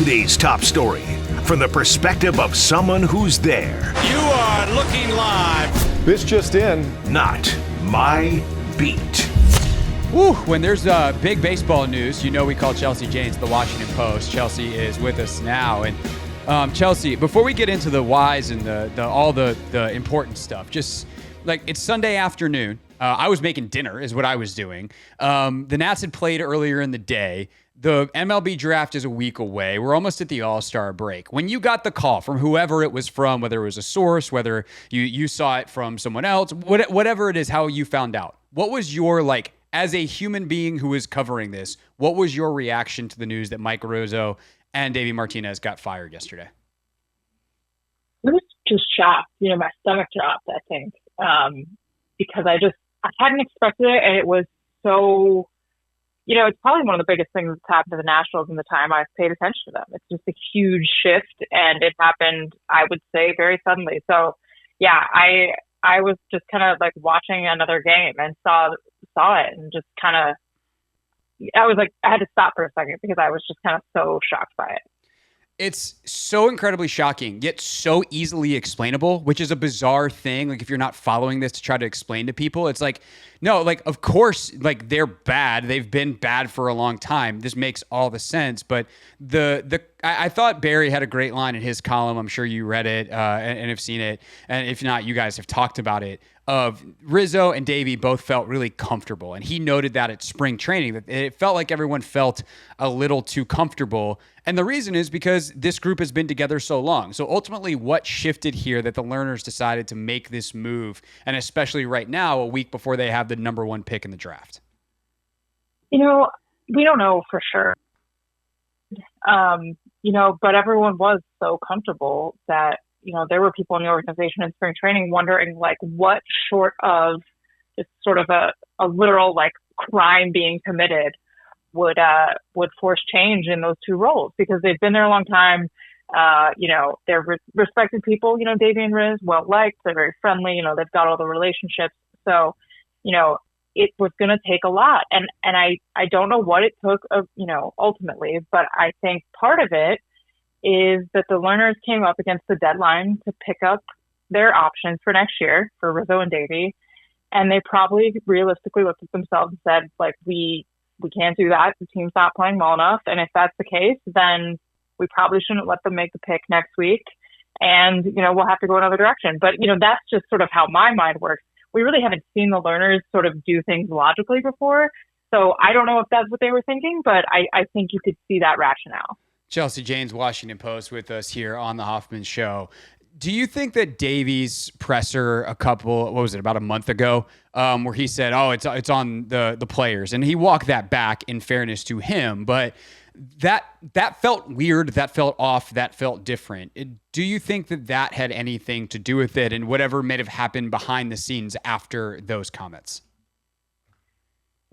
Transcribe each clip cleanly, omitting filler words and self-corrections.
Today's top story from the perspective of someone who's there. You are looking live. This just in. Not my beat. Woo, when there's big baseball news, you know we call Chelsea Janes the Washington Post. Chelsea is with us now. And Chelsea, before we get into the whys and all the important stuff, just like it's Sunday afternoon. I was making dinner is what I was doing. The Nats had played earlier in the day. The MLB draft is a week away. We're almost at the All-Star break. When you got the call from whoever it was from, whether it was a source, whether you saw it from someone else, whatever it is, how you found out, what was your, like, as a human being who is covering this, what was your reaction to the news that Mike Rizzo and Davey Martinez got fired yesterday? I was just shocked. My stomach dropped, I think, because I hadn't expected it, and it was so... it's probably one of the biggest things that's happened to the Nationals in the time I've paid attention to them. It's just a huge shift, and it happened, I would say, very suddenly. So, yeah, I was just kind of like watching another game and saw it, and just kind of, I was like, I had to stop for a second because I was just kind of so shocked by it. It's so incredibly shocking, yet so easily explainable, which is a bizarre thing. Like, if you're not following this to try to explain to people, it's like, no, like, of course, like, they're bad. They've been bad for a long time. This makes all the sense. But I thought Barry had a great line in his column. I'm sure you read it and have seen it. And if not, you guys have talked about it. Of Rizzo and Davey both felt really comfortable. And he noted that at spring training, that it felt like everyone felt a little too comfortable. And the reason is because this group has been together so long. So ultimately, what shifted here that the Lerners decided to make this move, and especially right now, a week before they have the number one pick in the draft? We don't know for sure. But everyone was so comfortable that, there were people in the organization in spring training wondering, like, what short of just sort of a literal, like, crime being committed would force change in those two roles, because they've been there a long time. They're respected people. Davey and Riz, well liked. They're very friendly. They've got all the relationships. So, it was going to take a lot, and I don't know what it took, ultimately, but I think part of it is that the Lerners came up against the deadline to pick up their options for next year for Rizzo and Davey, and they probably realistically looked at themselves and said, like, we can't do that. The team's not playing well enough, and if that's the case, then we probably shouldn't let them make the pick next week, and we'll have to go another direction. But that's just sort of how my mind works. We really haven't seen the Lerners sort of do things logically before. So I don't know if that's what they were thinking, but I think you could see that rationale. Chelsea Janes, Washington Post, with us here on the Hoffman Show. Do you think that Davey's presser about a month ago, where he said, oh, it's on the players, and he walked that back in fairness to him, but that felt weird, that felt off, that felt different. Do you think that had anything to do with it, and whatever may have happened behind the scenes after those comments?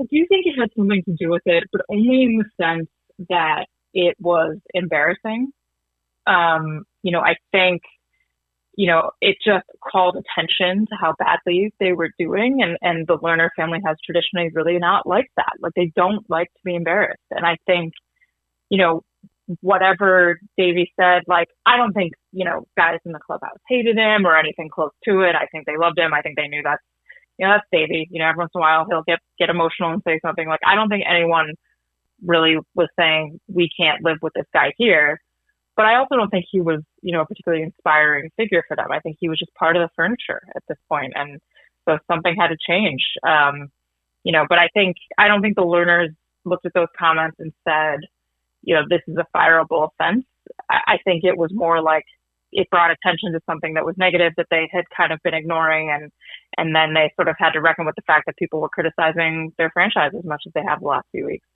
I do think it had something to do with it, but only in the sense that it was embarrassing. I think, it just called attention to how badly they were doing. And the Lerner family has traditionally really not liked that. Like, they don't like to be embarrassed. And I think, whatever Davey said, like, I don't think, guys in the clubhouse hated him or anything close to it. I think they loved him. I think they knew that's Davey. Every once in a while he'll get emotional and say something. Like, I don't think anyone really was saying we can't live with this guy here. But I also don't think he was, a particularly inspiring figure for them. I think he was just part of the furniture at this point. And so something had to change. But I don't think the Lerners looked at those comments and said, this is a fireable offense. I think it was more like it brought attention to something that was negative that they had kind of been ignoring. And then they sort of had to reckon with the fact that people were criticizing their franchise as much as they have the last few weeks.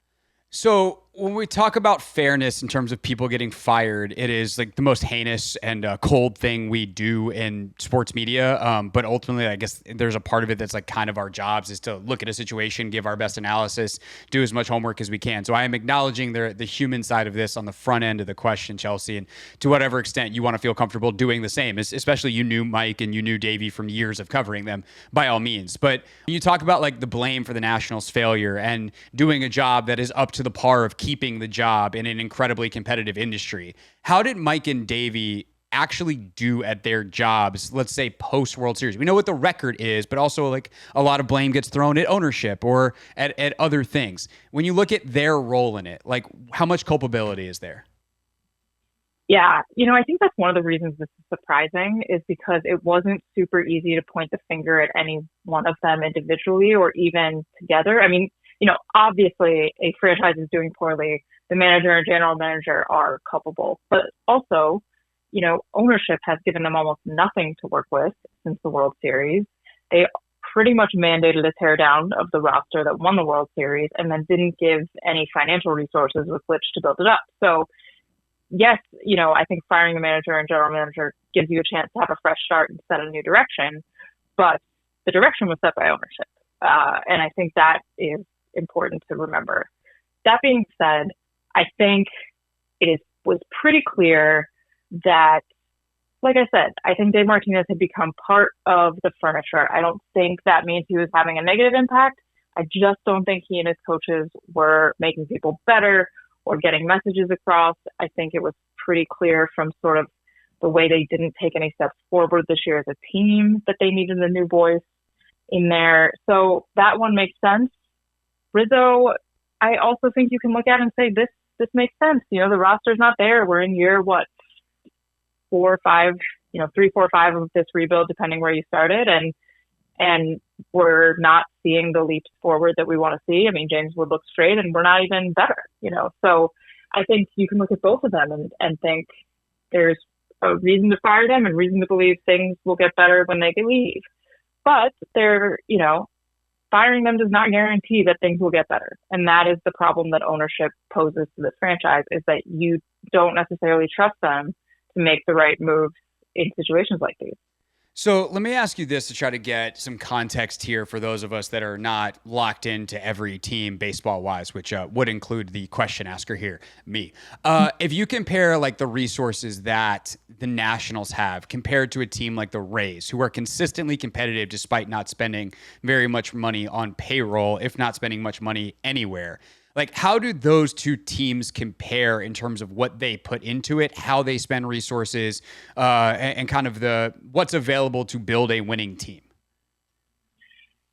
So when we talk about fairness in terms of people getting fired, it is like the most heinous and cold thing we do in sports media. But ultimately, I guess there's a part of it that's like kind of our jobs is to look at a situation, give our best analysis, do as much homework as we can. So I am acknowledging the human side of this on the front end of the question, Chelsea, and to whatever extent you want to feel comfortable doing the same, especially you knew Mike and you knew Davey from years of covering them, by all means. But you talk about like the blame for the Nationals' failure and doing a job that is up to the par of keeping the job in an incredibly competitive industry. How did Mike and Davey actually do at their jobs, let's say post World Series? We know what the record is, but also like a lot of blame gets thrown at ownership or at other things. When you look at their role in it, like how much culpability is there? Yeah, I think that's one of the reasons this is surprising is because it wasn't super easy to point the finger at any one of them individually or even together. I mean, obviously a franchise is doing poorly. The manager and general manager are culpable, but also, ownership has given them almost nothing to work with since the World Series. They pretty much mandated a tear down of the roster that won the World Series and then didn't give any financial resources with which to build it up. So yes, I think firing the manager and general manager gives you a chance to have a fresh start and set a new direction, but the direction was set by ownership. And I think that is important to remember. That being said, I think was pretty clear that, like I said, I think Dave Martinez had become part of the furniture. I don't think that means he was having a negative impact. I just don't think he and his coaches were making people better or getting messages across. I think it was pretty clear from sort of the way they didn't take any steps forward this year as a team that they needed a new voice in there. So that one makes sense. Rizzo, I also think you can look at and say this makes sense. The roster's not there. We're in year, 4 or 5, 3, 4, 5 of this rebuild, depending where you started. And we're not seeing the leaps forward that we want to see. I mean, James Wood looks great and we're not even better, So I think you can look at both of them and think there's a reason to fire them and reason to believe things will get better when they leave. But they're, firing them does not guarantee that things will get better. And that is the problem that ownership poses to this franchise, is that you don't necessarily trust them to make the right moves in situations like these. So let me ask you this to try to get some context here for those of us that are not locked into every team baseball-wise, which would include the question asker here, me. If you compare like the resources that the Nationals have compared to a team like the Rays, who are consistently competitive despite not spending very much money on payroll, if not spending much money anywhere, like, how do those two teams compare in terms of what they put into it, how they spend resources, and kind of what's available to build a winning team?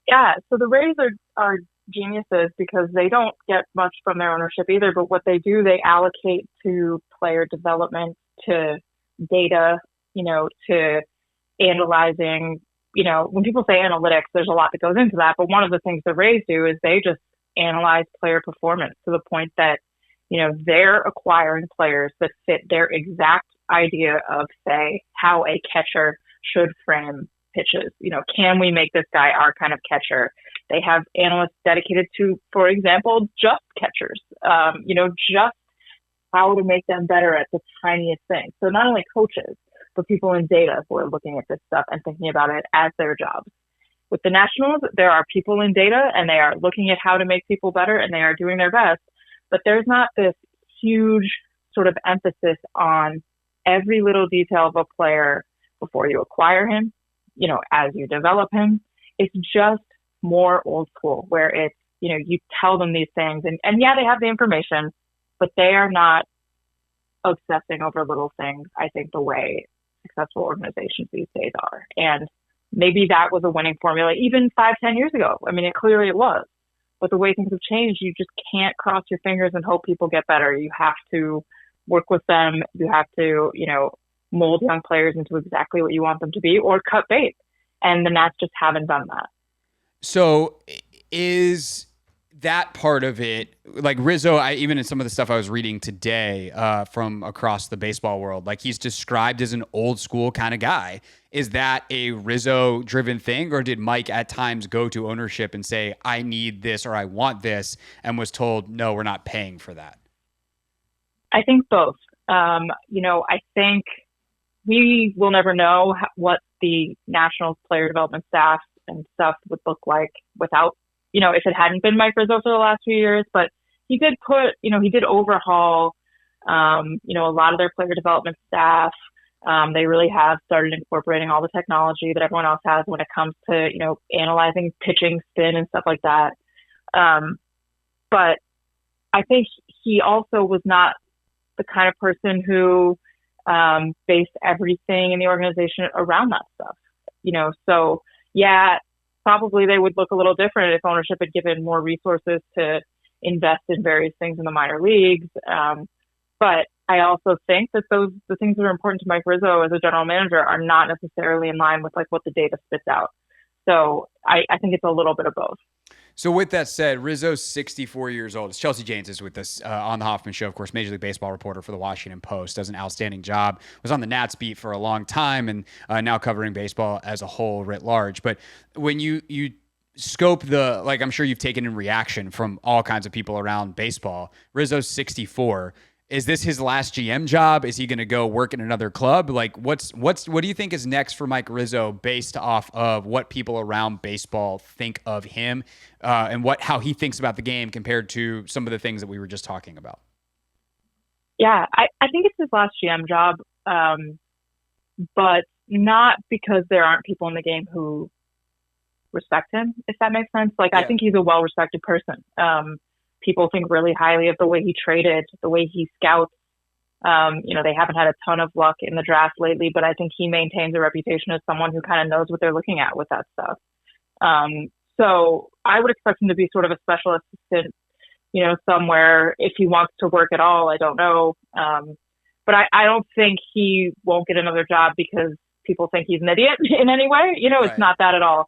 Yeah, so the Rays are geniuses because they don't get much from their ownership either, but what they do, they allocate to player development, to data, to analyzing. When people say analytics, there's a lot that goes into that, but one of the things the Rays do is they just analyze player performance to the point that, they're acquiring players that fit their exact idea of, say, how a catcher should frame pitches. Can we make this guy our kind of catcher? They have analysts dedicated to, for example, just catchers, just how to make them better at the tiniest thing. So not only coaches, but people in data who are looking at this stuff and thinking about it as their jobs. With the Nationals, there are people in data and they are looking at how to make people better and they are doing their best. But there's not this huge sort of emphasis on every little detail of a player before you acquire him, as you develop him. It's just more old school where it's, you tell them these things and yeah, they have the information, but they are not obsessing over little things, I think, the way successful organizations these days are. And maybe that was a winning formula even 5-10 years ago. I mean, clearly it was. But the way things have changed, you just can't cross your fingers and hope people get better. You have to work with them. You have to, mold young players into exactly what you want them to be or cut bait. And the Nats just haven't done that. So is that part of it, like Rizzo, even in some of the stuff I was reading today from across the baseball world, like he's described as an old school kind of guy. Is that a Rizzo driven thing, or did Mike at times go to ownership and say, I need this or I want this, and was told, no, we're not paying for that? I think both. I think we will never know what the Nationals player development staff and stuff would look like without, if it hadn't been Mike Rizzo for the last few years. But he did he did overhaul, a lot of their player development staff. They really have started incorporating all the technology that everyone else has when it comes to, analyzing pitching spin and stuff like that. But I think he also was not the kind of person who based everything in the organization around that stuff. So yeah, probably they would look a little different if ownership had given more resources to invest in various things in the minor leagues. But I also think that the things that are important to Mike Rizzo as a general manager are not necessarily in line with like what the data spits out. So I think it's a little bit of both. So with that said, Rizzo's 64 years old. Chelsea Janes is with us on the Hoffman Show, of course, Major League Baseball reporter for the Washington Post. Does an outstanding job. Was on the Nats beat for a long time and now covering baseball as a whole writ large. But when you scope like I'm sure you've taken in reaction from all kinds of people around baseball. Rizzo's 64. Is this his last GM job? Is he going to go work in another club? Like, what do you think is next for Mike Rizzo based off of what people around baseball think of him and how he thinks about the game compared to some of the things that we were just talking about? Yeah, I think it's his last GM job, but not because there aren't people in the game who respect him, if that makes sense. Like, yeah. I think he's a well-respected person. People think really highly of the way he traded, the way he scouts. They haven't had a ton of luck in the draft lately, but I think he maintains a reputation as someone who kind of knows what they're looking at with that stuff. So I would expect him to be sort of a special assistant, somewhere if he wants to work at all. I don't know. But I don't think he won't get another job because people think he's an idiot in any way. Right. It's not that at all.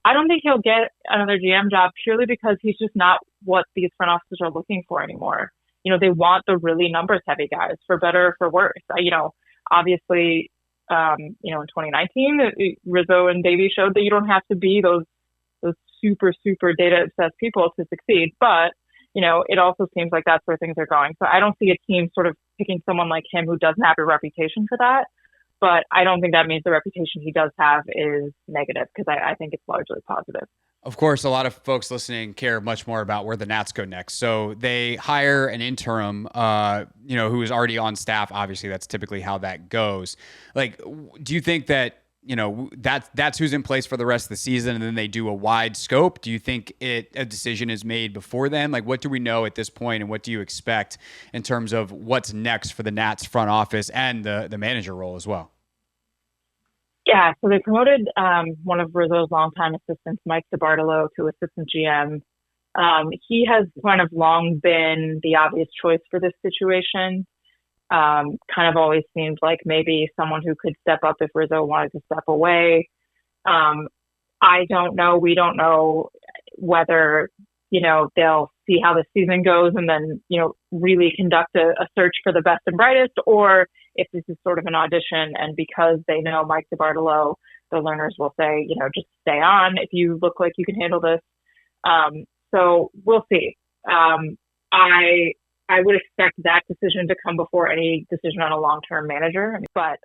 I don't think he'll get another GM job purely because he's just not what these front offices are looking for anymore. They want the really numbers heavy guys, for better or for worse. Obviously, in 2019, Rizzo and Davey showed that you don't have to be those super, super data obsessed people to succeed. But, it also seems like that's where things are going. So I don't see a team sort of picking someone like him who doesn't have a reputation for that. But I don't think that means the reputation he does have is negative, because I think it's largely positive. Of course, a lot of folks listening care much more about where the Nats go next. So they hire an interim, who is already on staff. Obviously, that's typically how that goes. Like, do you think that, that's who's in place for the rest of the season, and then they do a wide scope? Do you think a decision is made before then? Like, what do we know at this point, and what do you expect in terms of what's next for the Nats front office and the manager role as well? Yeah, so they promoted one of Rizzo's longtime assistants, Mike DiBartolo, to assistant GM. He has kind of long been the obvious choice for this situation. Kind of always seemed like maybe someone who could step up if Rizzo wanted to step away. I don't know. We don't know whether, they'll see how the season goes and then, really conduct a search for the best and brightest, or if this is sort of an audition, and because they know Mike DiBartolo, the Lerners will say, just stay on if you look like you can handle this. So we'll see. I would expect that decision to come before any decision on a long-term manager. But,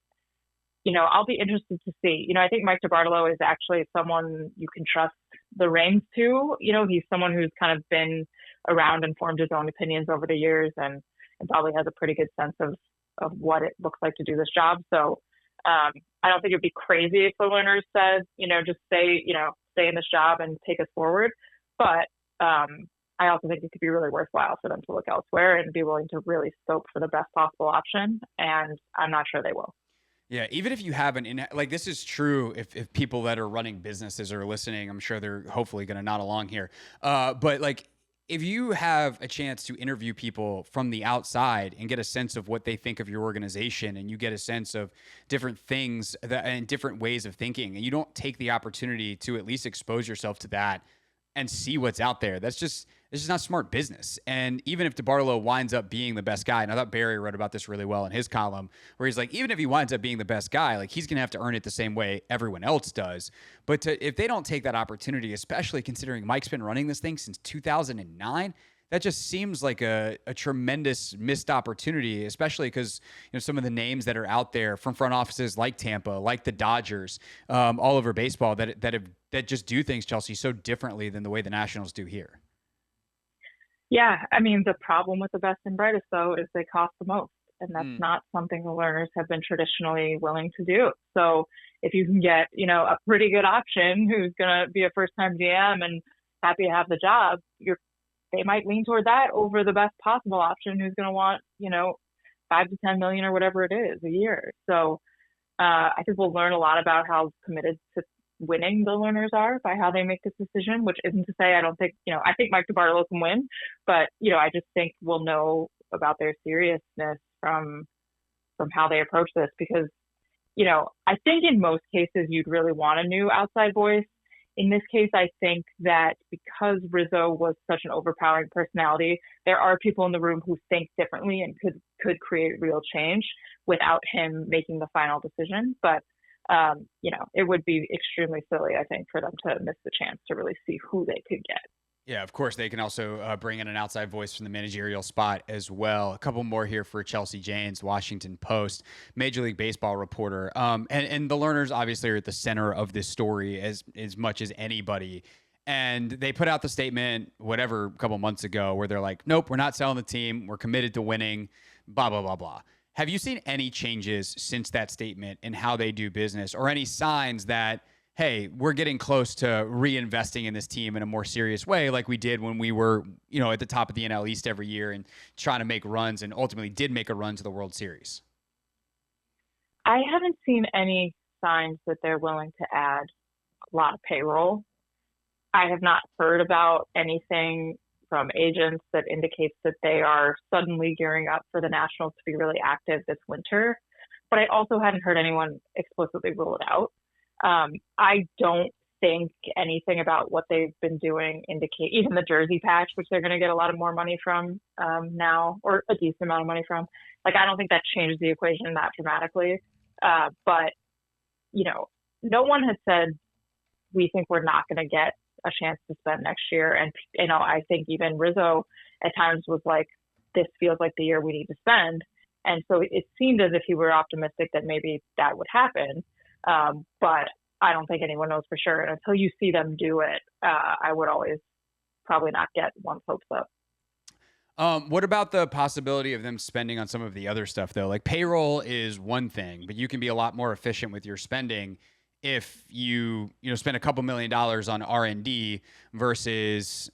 I'll be interested to see. I think Mike DiBartolo is actually someone you can trust the reins to. He's someone who's kind of been around and formed his own opinions over the years and probably has a pretty good sense of what it looks like to do this job. So I don't think it'd be crazy if the Lerners said, just stay in this job and take us forward. But I also think it could be really worthwhile for them to look elsewhere and be willing to really scope for the best possible option. And I'm not sure they will. Yeah, even if you have this is true if people that are running businesses are listening, I'm sure they're hopefully going to nod along here. But like, if you have a chance to interview people from the outside and get a sense of what they think of your organization, and you get a sense of different things and different ways of thinking, and you don't take the opportunity to at least expose yourself to that and see what's out there, it's just not smart business. And even if DiBartolo winds up being the best guy, and I thought Barry wrote about this really well in his column, where he's like, even if he winds up being the best guy, like, he's going to have to earn it the same way everyone else does. But if they don't take that opportunity, especially considering Mike's been running this thing since 2009, that just seems like a tremendous missed opportunity, especially because some of the names that are out there from front offices like Tampa, like the Dodgers, all over baseball that just do things, Chelsea, so differently than the way the Nationals do here. Yeah, I mean, the problem with the best and brightest, though, is they cost the most, and that's not something the Lerners have been traditionally willing to do. So if you can get, a pretty good option who's going to be a first-time GM and happy to have the job, you're they might lean toward that over the best possible option who's going to want, 5 to 10 million or whatever it is a year. So I think we'll learn a lot about how committed to winning the Lerners are by how they make this decision, which isn't to say I don't think, I think Mike DiBartolo can win, but, I just think we'll know about their seriousness from how they approach this because, I think in most cases you'd really want a new outside voice. In this case, I think that because Rizzo was such an overpowering personality, there are people in the room who think differently and could create real change without him making the final decision. But, it would be extremely silly, I think, for them to miss the chance to really see who they could get. Yeah, of course, they can also bring in an outside voice from the managerial spot as well. A couple more here for Chelsea Janes, Washington Post, Major League Baseball reporter. And the Lerners obviously are at the center of this story as much as anybody. And they put out the statement, whatever, a couple months ago, where they're like, nope, we're not selling the team. We're committed to winning, blah, blah, blah, blah. Have you seen any changes since that statement in how they do business or any signs that, hey, we're getting close to reinvesting in this team in a more serious way like we did when we were, at the top of the NL East every year and trying to make runs and ultimately did make a run to the World Series? I haven't seen any signs that they're willing to add a lot of payroll. I have not heard about anything from agents that indicates that they are suddenly gearing up for the Nationals to be really active this winter. But I also hadn't heard anyone explicitly rule it out. I don't think anything about what they've been doing indicate, even the jersey patch, which they're going to get a lot of more money from now, or a decent amount of money from. I don't think that changes the equation that dramatically. But, no one has said, we think we're not going to get a chance to spend next year. And, I think even Rizzo at times was like, this feels like the year we need to spend. And so it seemed as if he were optimistic that maybe that would happen. But I don't think anyone knows for sure. And until you see them do it, I would always probably not get one's hopes up. What about the possibility of them spending on some of the other stuff, though? Like payroll is one thing, but you can be a lot more efficient with your spending if you spend a couple $1 million on R&D versus,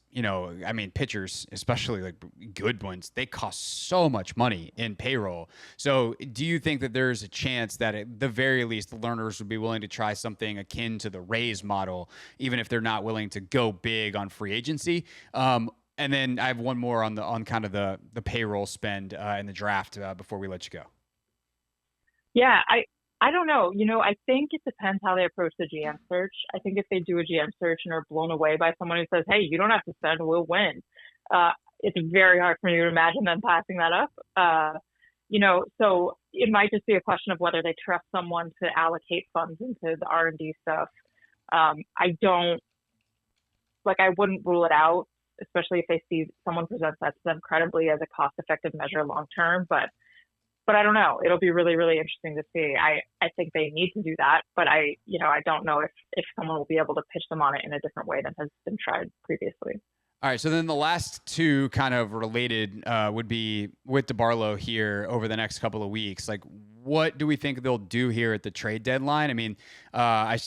pitchers, especially like good ones, they cost so much money in payroll. So do you think that there's a chance that at the very least the Lerners would be willing to try something akin to the Rays model, even if they're not willing to go big on free agency? And then I have one more on kind of the payroll spend in the draft before we let you go. Yeah, I don't know. I think it depends how they approach the GM search. I think if they do a GM search and are blown away by someone who says, hey, you don't have to spend, we'll win. It's very hard for me to imagine them passing that up. So it might just be a question of whether they trust someone to allocate funds into the R&D stuff. I wouldn't rule it out, especially if they see someone presents that to them credibly as a cost-effective measure long-term. But I don't know. It'll be really, really interesting to see. I think they need to do that, but I don't know if someone will be able to pitch them on it in a different way than has been tried previously. All right. So then the last two kind of related would be with DiBartolo here over the next couple of weeks. Like, what do we think they'll do here at the trade deadline? I mean, I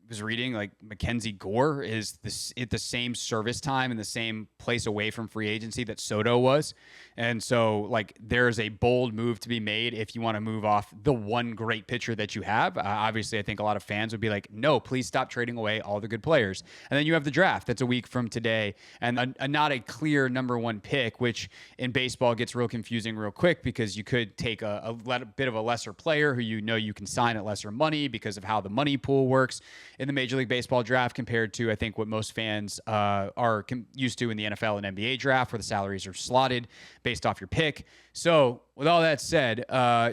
was reading like Mackenzie Gore is at the same service time and the same place away from free agency that Soto was. And so like there's a bold move to be made if you want to move off the one great pitcher that you have. Obviously, I think a lot of fans would be like, no, please stop trading away all the good players. And then you have the draft that's a week from today and not a clear number one pick, which in baseball gets real confusing real quick because you could take a bit of a lesser player who you can sign at lesser money because of how the money pool works in the Major League Baseball draft compared to, I think, what most fans are used to in the NFL and NBA draft, where the salaries are slotted based off your pick. So with all that said,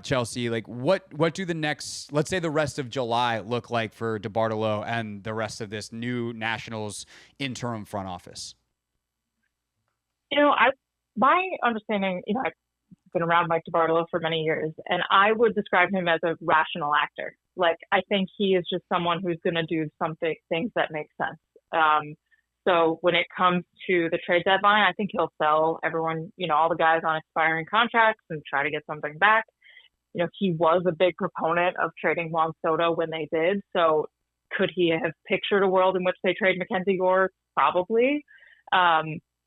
Chelsea, like what do the next, let's say the rest of July look like for DiBartolo and the rest of this new Nationals interim front office? My understanding, I've been around Mike DiBartolo for many years, and I would describe him as a rational actor. Like, I think he is just someone who's going to do things that make sense. So when it comes to the trade deadline, I think he'll sell everyone, all the guys on expiring contracts and try to get something back. He was a big proponent of trading Juan Soto when they did. So could he have pictured a world in which they trade Mackenzie Gore? Probably.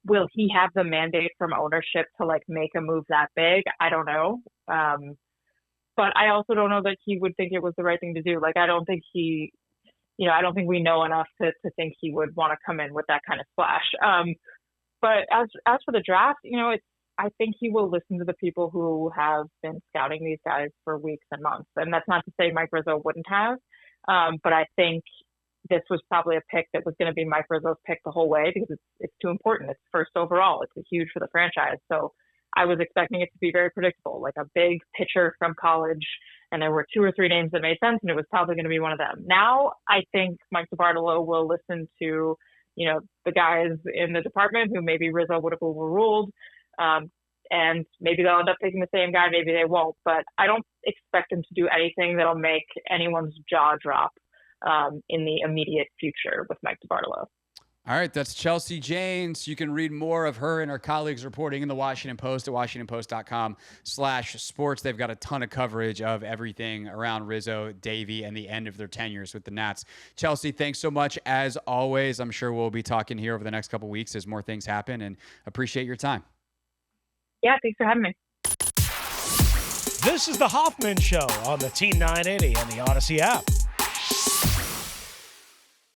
will he have the mandate from ownership to like make a move that big? I don't know. But I also don't know that he would think it was the right thing to do. Like, I don't think I don't think we know enough to think he would want to come in with that kind of splash. But as for the draft, I think he will listen to the people who have been scouting these guys for weeks and months. And that's not to say Mike Rizzo wouldn't have. But I think this was probably a pick that was going to be Mike Rizzo's pick the whole way because it's too important. It's first overall. It's huge for the franchise. So I was expecting it to be very predictable, like a big pitcher from college. And there were 2 or 3 names that made sense, and it was probably going to be one of them. Now I think Mike DeBartolo will listen to, the guys in the department who maybe Rizzo would have overruled. And maybe they'll end up taking the same guy, maybe they won't. But I don't expect them to do anything that'll make anyone's jaw drop in the immediate future with Mike DeBartolo. All right, that's Chelsea Janes. You can read more of her and her colleagues reporting in the Washington Post at washingtonpost.com/sports. They've got a ton of coverage of everything around Rizzo, Davey, and the end of their tenures with the Nats. Chelsea, thanks so much as always. I'm sure we'll be talking here over the next couple of weeks as more things happen, and appreciate your time. Yeah, thanks for having me. This is the Hoffman Show on the Team 980 and the Odyssey app.